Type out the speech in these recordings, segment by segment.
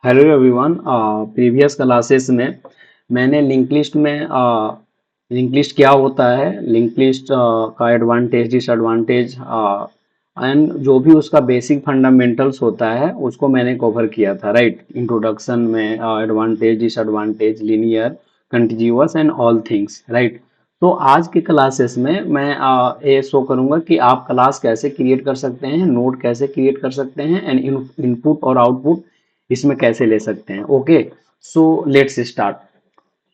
Hello everyone. Previous classes में मैंने link list में लिंक लिस्ट क्या होता है, लिंक लिस्ट का एडवांटेज डिसएडवांटेज एंड जो भी उसका बेसिक फंडामेंटल्स होता है उसको मैंने कवर किया था, राइट। इंट्रोडक्शन में advantage disadvantage linear continuous and all things, right. तो आज के क्लासेस में मैं ये शो करूंगा कि आप क्लास कैसे क्रिएट कर सकते हैं, नोड कैसे क्रिएट कर सकते हैं एंड इनपुट और आउटपुट इसमें कैसे ले सकते हैं। Okay, so let's start.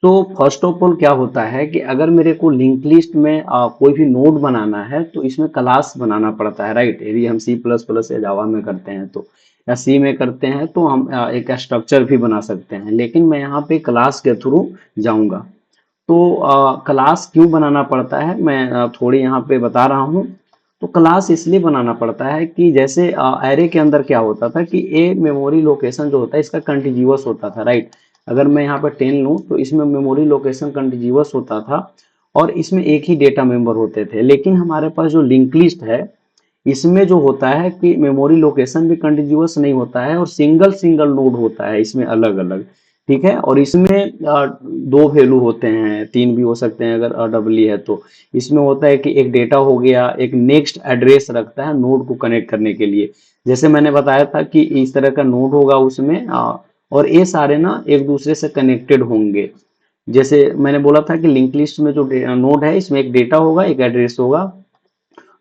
तो फर्स्ट ऑफ ऑल क्या होता है कि अगर मेरे को लिंक लिस्ट में कोई भी नोड बनाना है तो इसमें क्लास बनाना पड़ता है, राइट। यदि हम सी प्लस प्लस या जावा में करते हैं तो, या सी में करते हैं तो हम एक स्ट्रक्चर भी बना सकते हैं, लेकिन मैं यहाँ पे क्लास के थ्रू जाऊंगा। तो क्लास क्यों बनाना पड़ता है मैं थोड़ी यहाँ पे बता रहा हूँ। तो क्लास इसलिए बनाना पड़ता है कि जैसे एरे के अंदर क्या होता था कि ए मेमोरी लोकेशन जो होता है इसका कंटिन्यूअस होता था, राइट। अगर मैं यहाँ पर 10 लूँ तो इसमें मेमोरी लोकेशन कंटिन्यूअस होता था और इसमें एक ही डेटा मेंबर होते थे। लेकिन हमारे पास जो लिंक लिस्ट है इसमें जो होता है कि मेमोरी लोकेशन भी कंटिन्यूअस नहीं होता है और सिंगल सिंगल नोड होता है इसमें अलग अलग, ठीक है। और इसमें दो वैल्यू होते हैं, तीन भी हो सकते हैं अगर डबली है तो। इसमें होता है कि एक डेटा हो गया, एक नेक्स्ट एड्रेस रखता है नोड को कनेक्ट करने के लिए। जैसे मैंने बताया था कि इस तरह का नोड होगा उसमें और ये सारे ना एक दूसरे से कनेक्टेड होंगे। जैसे मैंने बोला था कि लिंक लिस्ट में जो नोड है इसमें एक डेटा होगा, एक एड्रेस होगा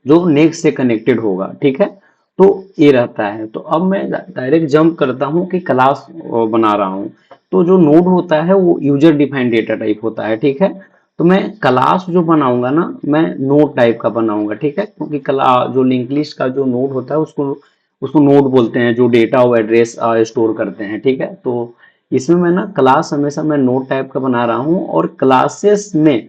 जो नेक्स्ट से कनेक्टेड होगा, ठीक है। तो ये रहता है। तो अब मैं डायरेक्ट जंप करता हूँ कि क्लास बना रहा हूँ। तो जो नोड होता है वो यूजर डिफाइंड डेटा टाइप होता है, ठीक है। तो मैं क्लास जो बनाऊंगा ना, मैं नोड टाइप का बनाऊंगा, ठीक है। क्योंकि जो लिंक लिस्ट का जो नोड होता है उसको उसको नोड बोलते हैं, जो डेटा और एड्रेस स्टोर करते हैं, ठीक है। तो इसमें मैं ना क्लास हमेशा मैं नोड टाइप का बना रहा हूँ और क्लासेस में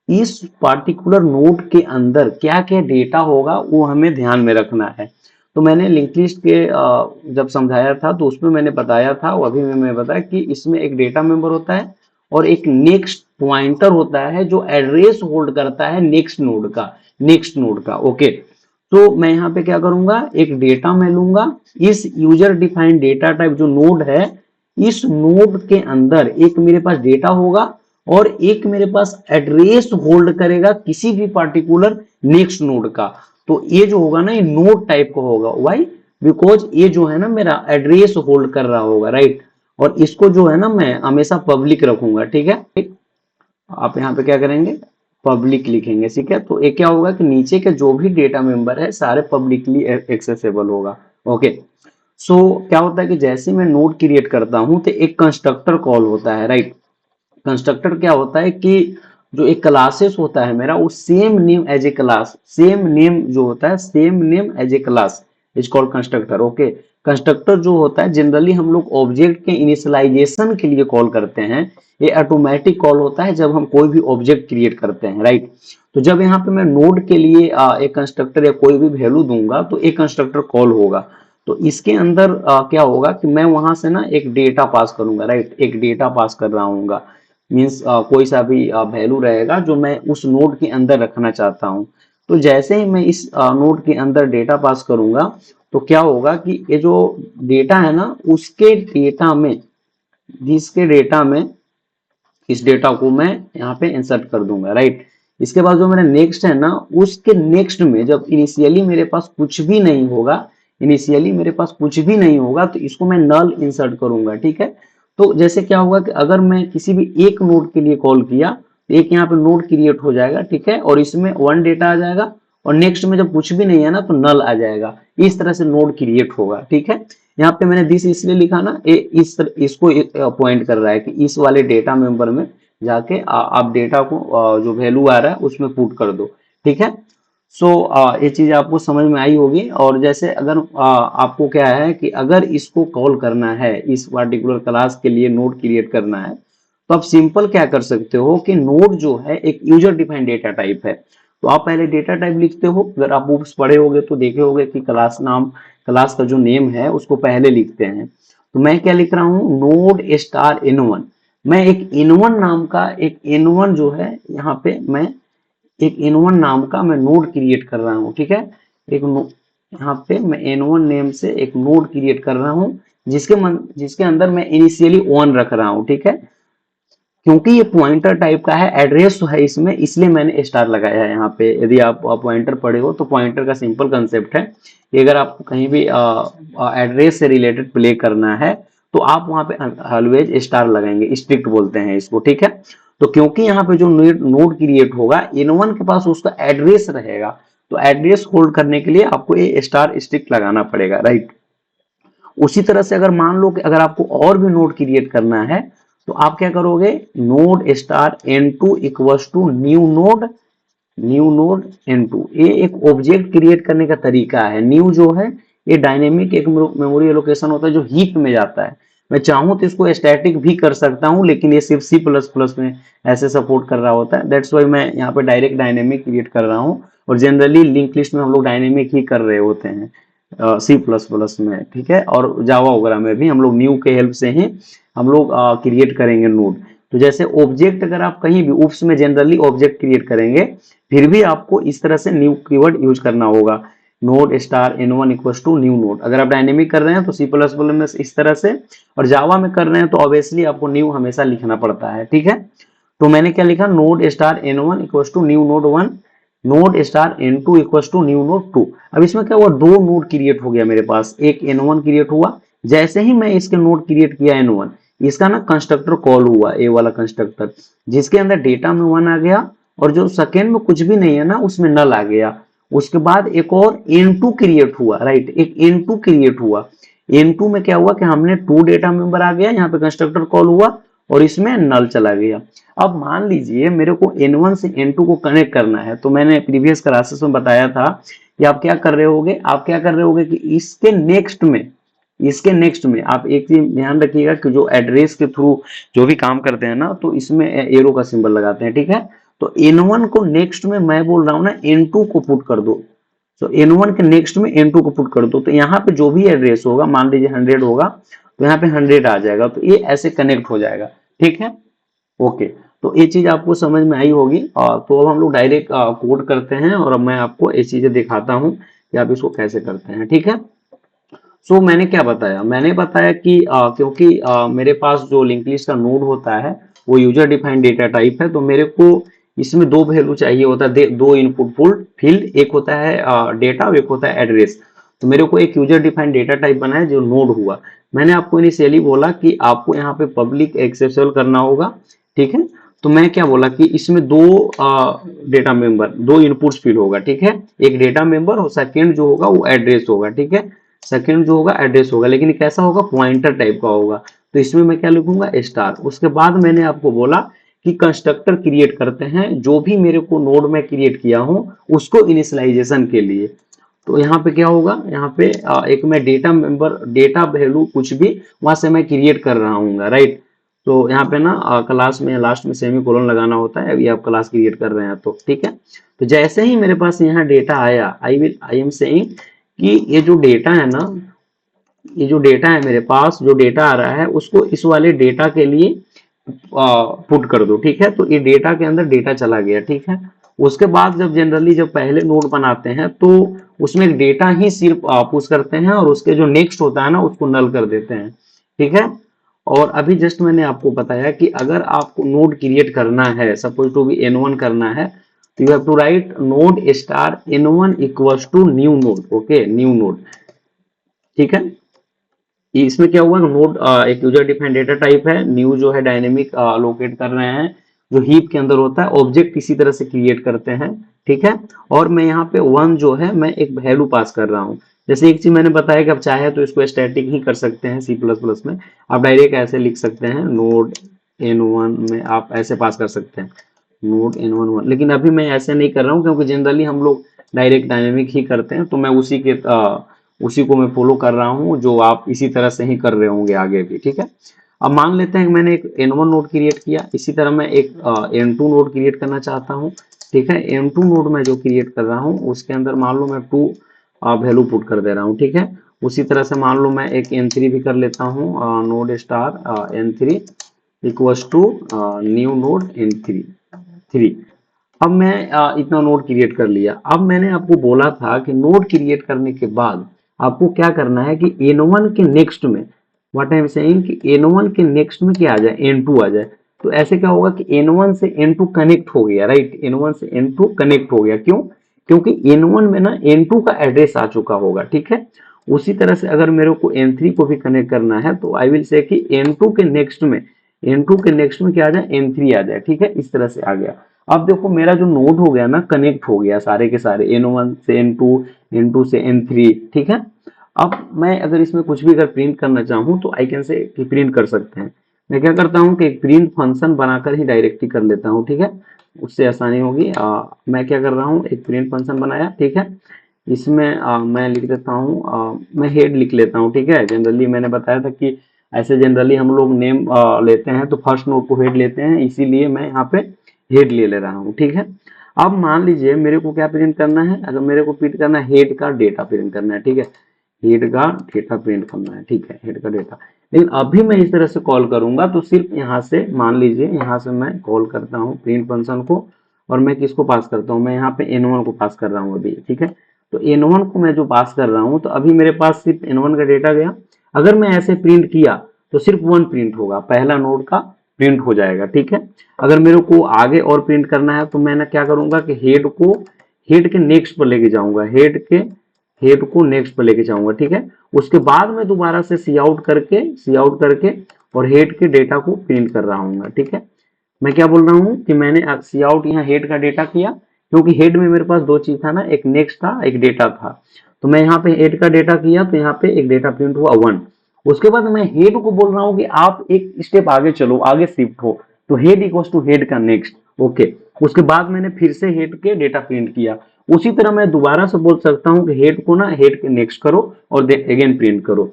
इस पार्टिकुलर नोड के अंदर क्या क्या डेटा होगा वो हमें ध्यान में रखना है। तो मैंने लिंक लिस्ट के जब समझाया था तो उसमें मैंने बताया था, वो अभी मैं बताया कि इसमें एक डेटा मेंबर होता है और एक नेक्स्ट पॉइंटर होता है जो एड्रेस होल्ड करता है नेक्स्ट नोड का। ओके, तो मैं यहाँ पे क्या करूंगा, एक डेटा मैं लूंगा, इस यूजर डिफाइंड डेटा टाइप जो नोड है, इस नोड के अंदर एक मेरे पास डेटा होगा और एक मेरे पास एड्रेस होल्ड करेगा किसी भी पार्टिकुलर नेक्स्ट नोड का। तो ये जो होगा ना ये नोड टाइप का होगा। व्हाई? बिकॉज ये जो है ना मेरा एड्रेस होल्ड कर रहा होगा, राइट। और इसको जो है ना मैं हमेशा पब्लिक रखूंगा, ठीक है। ठीक, आप यहाँ पे क्या करेंगे, पब्लिक लिखेंगे, ठीक है। तो ये क्या होगा कि नीचे के जो भी डेटा मेंबर है सारे पब्लिकली एक्सेसिबल होगा। ओके, सो क्या होता है कि जैसे मैं नोड क्रिएट करता हूं तो एक कंस्ट्रक्टर कॉल होता है, राइट। कंस्ट्रक्टर क्या होता है कि जो एक क्लासेस होता है मेरा वो same name as a class, same name जो होता है same name as a class is called constructor. Okay, constructor जो होता है जनरली हम लोग ऑब्जेक्ट के इनिशियलाइजेशन के लिए कॉल करते हैं। ये ऑटोमेटिक कॉल होता है जब हम कोई भी ऑब्जेक्ट क्रिएट करते हैं, राइट। तो जब यहाँ पे मैं नोड के लिए एक कंस्ट्रक्टर या कोई भी वैल्यू दूंगा तो एक कंस्ट्रक्टर कॉल होगा। तो इसके अंदर क्या होगा कि मैं वहां से ना एक डेटा पास करूंगा, राइट। एक डेटा पास कर रहा हूँ, मीन्स कोई सा भी वैल्यू रहेगा जो मैं उस नोड के अंदर रखना चाहता हूँ। तो जैसे ही मैं इस नोड के अंदर डेटा पास करूंगा तो क्या होगा कि ये जो डेटा है ना उसके डेटा में, जिसके डेटा में इस डेटा को मैं यहाँ पे इंसर्ट कर दूंगा, राइट। इसके बाद जो मेरा नेक्स्ट है ना उसके नेक्स्ट में जब इनिशियली मेरे पास कुछ भी नहीं होगा, इनिशियली मेरे पास कुछ भी नहीं होगा तो इसको मैं नल इंसर्ट करूंगा, ठीक है। तो जैसे क्या होगा कि अगर मैं किसी भी एक नोड के लिए कॉल किया तो एक यहाँ पे नोड क्रिएट हो जाएगा, ठीक है। और इसमें वन डेटा आ जाएगा और नेक्स्ट में जब कुछ भी नहीं है ना तो नल आ जाएगा। इस तरह से नोड क्रिएट होगा, ठीक है। यहाँ पे मैंने दिस इसलिए लिखा ना, इसको पॉइंट कर रहा है कि इस वाले डेटा मेंबर में जाके आप डेटा को जो वैल्यू आ रहा है उसमें पुट कर दो, ठीक है। सो ये चीज आपको समझ में आई होगी। और जैसे अगर आपको क्या है कि अगर इसको कॉल करना है, इस पर्टिकुलर क्लास के लिए नोड क्रिएट करना है, तो आप सिंपल क्या कर सकते हो कि नोड जो है एक यूजर डिफाइंड डेटा टाइप है। तो आप पहले डेटा टाइप लिखते हो, अगर आप बुक्स पढ़े होगे तो देखे होगे कि क्लास नाम, क्लास का जो नेम है उसको पहले लिखते हैं। तो मैं क्या लिख रहा हूँ, नोड स्टार N1। मैं एक N1 नाम का, एक N1 जो है यहाँ पे मैं एक N1 नाम का मैं नोड क्रिएट कर रहा हूँ, ठीक है। एक यहाँ पे मैं N1 नेम से एक नोड क्रिएट कर रहा हूँ जिसके अंदर मैं इनिशियली 1 रख रहा हूं, ठीक है। क्योंकि ये पॉइंटर टाइप का है, एड्रेस तो है इसमें, इसलिए मैंने स्टार लगाया है यहाँ पे। यदि आप पॉइंटर पढ़े हो तो पॉइंटर का सिंपल कंसेप्ट है कि अगर आपको कहीं भी एड्रेस से रिलेटेड प्ले करना है तो आप वहां पे ऑलवेज स्टार लगाएंगे, स्ट्रिक्ट बोलते हैं इसको, ठीक है। तो क्योंकि यहाँ पे जो नोड क्रिएट होगा, N1 के पास उसका एड्रेस रहेगा, तो एड्रेस होल्ड करने के लिए आपको ये स्टार स्ट्रिक्ट लगाना पड़ेगा, राइट। उसी तरह से अगर मान लो कि अगर आपको और भी नोड क्रिएट करना है तो आप क्या करोगे, node star N2 equals to new node N2। ये एक ऑब्जेक्ट क्रिएट करने का तरीका है। न्यू जो है ये डायनेमिक एक मेमोरी एलोकेशन होता है जो हीप में जाता है। मैं चाहूं तो इसको स्टैटिक भी कर सकता हूं, लेकिन ये सिर्फ C++ में ऐसे सपोर्ट कर रहा होता है। दैट्स वाई मैं यहाँ पे डायरेक्ट डायनेमिक क्रिएट कर रहा हूँ, और जनरली लिंक लिस्ट में हम लोग डायनेमिक ही कर रहे होते हैं C++ में, ठीक है। और जावा वगैरह में भी हम लोग न्यू के हेल्प से ही हम लोग क्रिएट करेंगे नोड। तो जैसे ऑब्जेक्ट अगर आप कहीं भी उप्स में जनरली ऑब्जेक्ट क्रिएट करेंगे, फिर भी आपको इस तरह से न्यू कीवर्ड यूज करना होगा, node star N1 equals to new node. अगर आप डायनेमिक कर रहे हैं तो C++ में इस तरह से, और जावा में कर रहे हैं तो ऑब्वियसली आपको न्यू हमेशा लिखना पड़ता है, ठीक है। तो मैंने क्या लिखा, node star N1 equals to new node 1, node star N2 equals to new node 2। अब इसमें क्या हुआ, दो नोड क्रिएट हो गया मेरे पास, एक N1 क्रिएट हुआ। जैसे ही मैं इसके नोड क्रिएट किया N1, इसका ना कंस्ट्रक्टर कॉल हुआ, ए वाला कंस्ट्रक्टर, जिसके अंदर डेटा में 1 आ गया, और जो सेकेंड में कुछ भी नहीं है ना उसमें नल आ गया। उसके बाद एक और N2 क्रिएट हुआ, राइट, एक N2 क्रिएट हुआ। N2 में क्या हुआ कि हमने 2 डेटा मेंबर आ गया, यहाँ पे कंस्ट्रक्टर कॉल हुआ और इसमें नल चला गया। अब मान लीजिए मेरे को N1 से N2 को कनेक्ट करना है, तो मैंने प्रीवियस क्लासेस में बताया था कि आप क्या कर रहे होगे, कि इसके नेक्स्ट में आप एक चीज ध्यान रखिएगा कि जो एड्रेस के थ्रू जो भी काम करते हैं ना, तो इसमें एरो का सिंबल लगाते हैं, ठीक है। तो N1 को नेक्स्ट में मैं बोल रहा हूं ना N2 को पुट कर दो, तो N1 के नेक्स्ट में N2 को पुट कर दो, तो यहाँ पे जो भी एड्रेस होगा, मान लीजिए 100 होगा, तो यहाँ पे 100 आ जाएगा, तो ये ऐसे कनेक्ट हो जाएगा, ठीक है। ओके, तो ये चीज आपको समझ में आई होगी। तो अब हम लोग डायरेक्ट कोड करते हैं, और अब मैं आपको ये चीजें दिखाता हूँ कि आप इसको कैसे करते हैं, ठीक है। सो मैंने क्या बताया, मैंने बताया कि क्योंकि मेरे पास जो लिंक लिस्ट का नोड होता है वो यूजर डिफाइंड डेटा टाइप है, तो मेरे को इसमें दो वैल्यू चाहिए होता है, दो इनपुट फील्ड, एक होता है डेटा और एक होता है एड्रेस। तो मेरे को एक यूजर डिफाइंड डेटा टाइप बना है जो नोड हुआ। मैंने आपको इनिशियली बोला कि आपको यहाँ पे पब्लिक एक्सेसिबल करना होगा, ठीक है। तो मैं क्या बोला कि इसमें दो डेटा मेंबर, दो इनपुट्स फील्ड होगा, ठीक है। एक डेटा मेंबर और सेकेंड जो होगा वो एड्रेस होगा, ठीक है। सेकंड जो होगा एड्रेस होगा, लेकिन कैसा होगा, पॉइंटर टाइप का होगा। तो इसमें मैं क्या लिखूंगा, स्टार। उसके बाद मैंने आपको बोला कि कंस्ट्रक्टर क्रिएट करते हैं, जो भी मेरे को नोड में क्रिएट किया हूं उसको इनिशियलाइजेशन के लिए। तो यहाँ पे क्या होगा, यहाँ पे एक मैं डेटा मेंबर, डेटा वैल्यू कुछ भी वहां से मैं क्रिएट कर रहा हूँ, राइट। तो यहाँ पे ना क्लास में लास्ट में सेमी कोलन लगाना होता है, अभी आप क्लास क्रिएट कर रहे हैं तो, ठीक है। तो जैसे ही मेरे पास यहाँ डेटा आया, आई एम सेइंग कि ये जो डेटा है ना, ये जो डेटा है मेरे पास, जो डेटा आ रहा है उसको इस वाले डेटा के लिए पुट कर दो, ठीक है। तो ये डेटा के अंदर डेटा चला गया, ठीक है। उसके बाद जब जनरली जब पहले नोड बनाते हैं तो उसमें डेटा ही सिर्फ पुश करते हैं, और उसके जो नेक्स्ट होता है ना उसको नल कर देते हैं, ठीक है। और अभी जस्ट मैंने आपको बताया कि अगर आपको नोड क्रिएट करना है, सपोज टू बी N1 करना है, तो you have to write node star N1 equals to new node, okay, new node, ठीक है। इसमें क्या हुआ, नोड एक यूजर डिफाइंड डेटा टाइप है, न्यू जो है डायनेमिक लोकेट कर रहे हैं, जो हीप के अंदर होता है, ऑब्जेक्ट इसी तरह से क्रिएट करते हैं, ठीक है। और मैं यहाँ पे 1 जो है मैं एक वैल्यू पास कर रहा हूँ। जैसे एक चीज मैंने बताया कि आप चाहे तो इसको स्टैटिक ही कर सकते हैं C++ में, आप डायरेक्ट ऐसे लिख सकते हैं, नोड N1 में आप ऐसे पास कर सकते हैं, नोड N1, लेकिन अभी मैं ऐसे नहीं कर रहा हूँ क्योंकि जनरली हम लोग डायरेक्ट डायनेमिक ही करते हैं, तो मैं उसी को मैं फॉलो कर रहा हूँ, जो आप इसी तरह से ही कर रहे होंगे आगे भी, ठीक है। अब मान लेते हैं कि मैंने एक N1 नोड क्रिएट किया, इसी तरह मैं एक N2 नोड क्रिएट करना चाहता हूँ, ठीक है। N2 नोड में जो क्रिएट कर रहा हूँ उसके अंदर मान लो मैं 2 वैल्यू पुट कर दे रहा हूँ, ठीक है। उसी तरह से मान लो मैं एक N3 भी कर लेता हूँ, node star N3 equals to new node N3। अब मैं इतना नोड क्रिएट कर लिया। अब मैंने आपको बोला था कि नोड क्रिएट करने के बाद आपको क्या करना है कि N1 के नेक्स्ट में व्हाट आई एम सेइंग कि N1 के नेक्स्ट में क्या आ जाए, N2 आ जाए। तो ऐसे क्या होगा कि N1 से N2 कनेक्ट हो गया, राइट, N1 से N2 कनेक्ट हो गया, क्यों, क्योंकि N1 में ना N2 का एड्रेस आ चुका होगा, ठीक है। उसी तरह से अगर मेरे को N3 को भी कनेक्ट करना है तो आई विल से कि N2 के नेक्स्ट में क्या आ जाए, N3 आ जाए, ठीक है, इस तरह से आ गया। अब देखो मेरा जो नोड हो गया ना, कनेक्ट हो गया सारे के सारे, N1 से N2, N2 से N3, ठीक है। अब मैं अगर इसमें कुछ भी अगर प्रिंट करना चाहूँ तो आई कैन से कि प्रिंट कर सकते हैं। मैं क्या करता हूँ कि एक प्रिंट फंक्शन बनाकर ही डायरेक्टली कर लेता हूँ, ठीक है, उससे आसानी होगी। मैं क्या कर रहा हूँ, एक प्रिंट फंक्शन बनाया, ठीक है। इसमें मैं लिख देता हूँ, मैं हेड लिख लेता हूँ, ठीक है। जनरली मैंने बताया था कि ऐसे जनरली हम लोग नेम लेते हैं तो फर्स्ट नोड को हेड लेते हैं, इसीलिए मैं यहाँ पे हेड ले रहा हूँ, ठीक है। अब मान लीजिए मेरे को क्या प्रिंट करना है, अगर मेरे को प्रिंट करना है हेड का डेटा प्रिंट करना है, ठीक है, हेड का डेटा प्रिंट करना है, ठीक है, हेड का डेटा। लेकिन अभी मैं इस तरह से कॉल करूंगा तो सिर्फ यहाँ से मान लीजिए, यहाँ से मैं कॉल करता हूँ प्रिंट फंक्शन को, और मैं किसको पास करता हूँ, मैं यहाँ पे N1 को पास कर रहा हूँ अभी, ठीक है। तो N1 को मैं जो पास कर रहा हूँ तो अभी मेरे पास सिर्फ N1 का डेटा गया। अगर मैं ऐसे प्रिंट किया तो सिर्फ वन प्रिंट होगा, पहला नोड का प्रिंट हो जाएगा, ठीक है। अगर मेरे को आगे और प्रिंट करना है तो मैं क्या करूंगा कि हेड के नेक्स्ट पर लेके जाऊंगा, हेड को नेक्स्ट पर लेके जाऊंगा, ठीक है। उसके बाद में दोबारा से सी आउट करके और हेड के डेटा को प्रिंट कर रहा हूँ, ठीक है। मैं क्या बोल रहा हूँ कि मैंने सी आउट यहाँ हेड का डेटा किया, क्योंकि हेड में मेरे पास दो चीज था ना, एक नेक्स्ट था एक डेटा था। तो मैं यहाँ पे हेड का डेटा किया तो यहाँ पे एक डेटा प्रिंट हुआ 1। उसके बाद मैं हेड को बोल रहा हूँ कि आप एक स्टेप आगे चलो, आगे शिफ्ट हो, तो हेड इक्वल्स टू हेड का नेक्स्ट, ओके। उसके बाद मैंने फिर से हेड के डेटा प्रिंट किया। उसी तरह मैं दोबारा से बोल सकता हूँ कि हेड को ना हेड के नेक्स्ट करो और अगेन प्रिंट करो,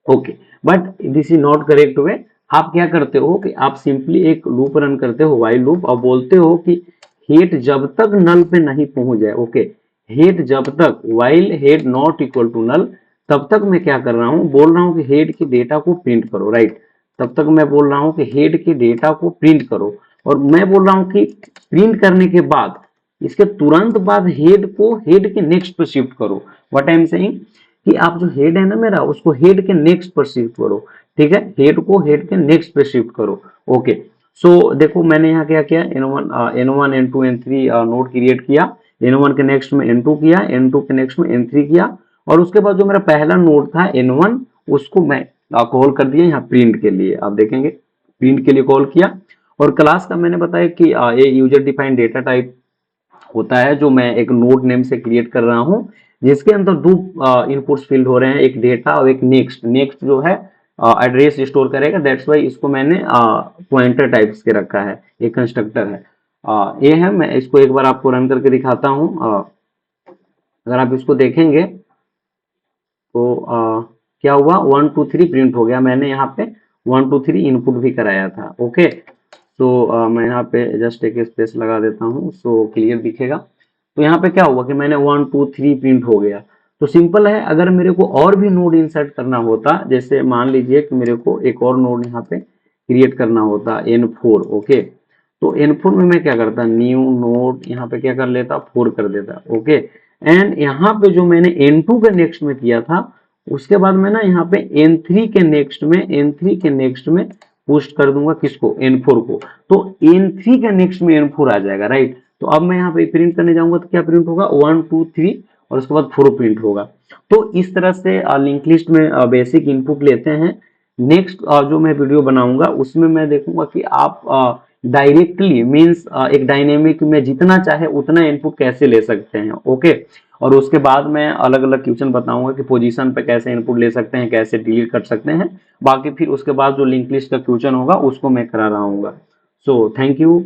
okay. But this is not correct way. आप क्या करते हो कि आप सिंपली एक लूप रन करते हो, व्हाइल लूप, और बोलते हो कि हेड जब तक नल पे नहीं पहुंच जाए, ओके, हेड जब तक, while head not equal to null, तब तक मैं क्या कर रहा हूं, बोल रहा हूं कि हेड के डेटा को प्रिंट करो, राइट। तब तक मैं बोल रहा हूं कि हेड के डेटा को प्रिंट करो, और मैं बोल रहा हूं कि प्रिंट करने के बाद, इसके तुरंत बाद हेड को हेड के नेक्स्ट पे शिफ्ट करो। व्हाट आई एम सेइंग कि आप जो हेड है ना मेरा, उसको हेड के नेक्स्ट पर शिफ्ट करो, ठीक है, हेड को हेड के नेक्स्ट पे शिफ्ट करो, ओके। सो देखो मैंने यहाँ क्या किया, N1 N2 N3 node create किया, N1 के नेक्स्ट में N2 किया, N2 के नेक्स्ट में N3 किया, और उसके बाद जो मेरा पहला नोड था N1, उसको मैं कॉल कर दिया यहाँ प्रिंट के लिए, आप देखेंगे प्रिंट के लिए कॉल किया। और क्लास का मैंने बताया कि ये यूजर डिफाइंड डेटा टाइप होता है, जो मैं एक नोड नेम से क्रिएट कर रहा हूँ, जिसके अंदर दो इनपुट्स फील्ड हो रहे हैं, एक डेटा और एक नेक्स्ट। नेक्स्ट जो है एड्रेस स्टोर करेगा, दैट्स वाई इसको मैंने पॉइंटर टाइप्स के रखा है, एक कंस्ट्रक्टर है। ये है, मैं इसको एक बार आपको रन करके दिखाता हूँ। अगर आप इसको देखेंगे तो क्या हुआ, 1 2 3 प्रिंट हो गया। मैंने यहाँ पे 1 2 3 इनपुट भी कराया था, ओके। तो मैं यहाँ पे जस्ट एक स्पेस लगा देता हूँ, सो क्लियर दिखेगा। तो यहाँ पे क्या हुआ कि मैंने 1 2 3 प्रिंट हो गया। तो सिंपल है, अगर मेरे को और भी नोड इंसर्ट करना होता, जैसे मान लीजिए कि मेरे को एक और नोड यहाँ पे क्रिएट करना होता N4, ओके। तो N4 में मैं क्या करता, न्यू नोड यहाँ पे क्या कर लेता, 4 कर देता, ओके। एंड यहाँ पे जो मैंने N2 के नेक्स्ट में किया था, उसके बाद मैं ना यहाँ पे N3 के नेक्स्ट में पोस्ट कर दूंगा किसको, N4 को। तो N3 के नेक्स्ट में N4 आ जाएगा, राइट। तो अब मैं यहाँ पे प्रिंट करने जाऊंगा तो क्या प्रिंट होगा, 1 2 3, और उसके बाद 4 प्रिंट होगा। तो इस तरह से लिंक लिस्ट में बेसिक इनपुट लेते हैं। नेक्स्ट जो मैं वीडियो बनाऊंगा उसमें मैं देखूंगा कि आप डायरेक्टली मीन्स एक डायनेमिक में जितना चाहे उतना इनपुट कैसे ले सकते हैं, ओके। और उसके बाद मैं अलग अलग क्वेश्चन बताऊंगा कि पोजीशन पे कैसे इनपुट ले सकते हैं, कैसे डिलीट कर सकते हैं। बाकी फिर उसके बाद जो लिंक लिस्ट का क्वेश्चन होगा उसको मैं करा रहा हूँ। So thank you.